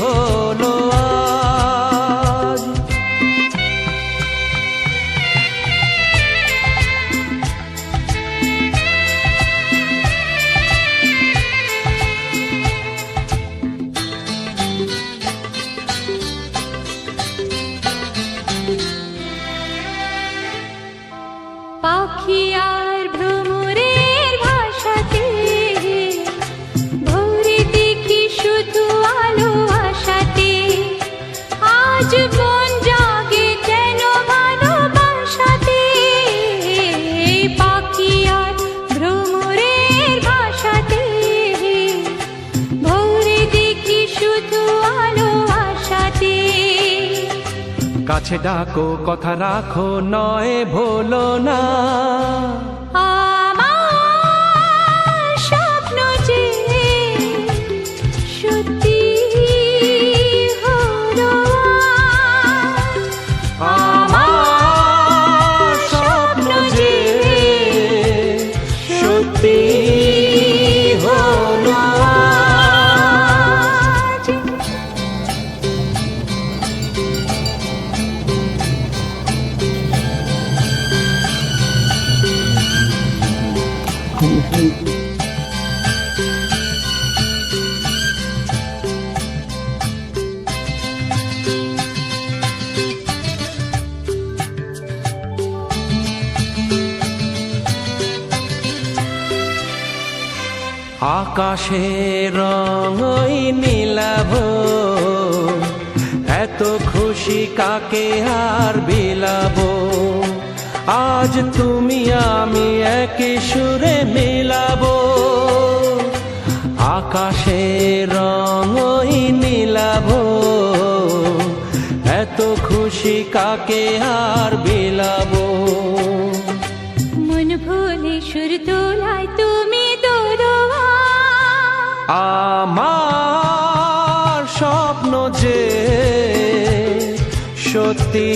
হলো আজ। পাখি আর ভ্রমরের ভাষাতে ভোরে দেখি শুধু আলো আশাতে, আজ মন জাগে যেন ভালোবাসাতে। পাখি আর ভ্রমরের ভাষাতে ভোরে দেখি শুধু আলো আশাতে। কাছে ডাকো কথা রাখো নয় ভোলো না, আমার স্বপ্ন যে সত্যি হলো আজ। আমার স্বপ্ন যে সত্যি হলো আজ। আকাশের রং ওই নীলাভ, এত খুশি কাকে আর বিলাবো। আজ তুমি আমি একই সুরে মিলাবো। আকাশের রং ওই নীলাভ, এত খুশি কাকে আর বিলাবো। মন ভুলে সুর তোলায় তুমি দোরোয়া, আমার স্বপ্ন যে সত্যি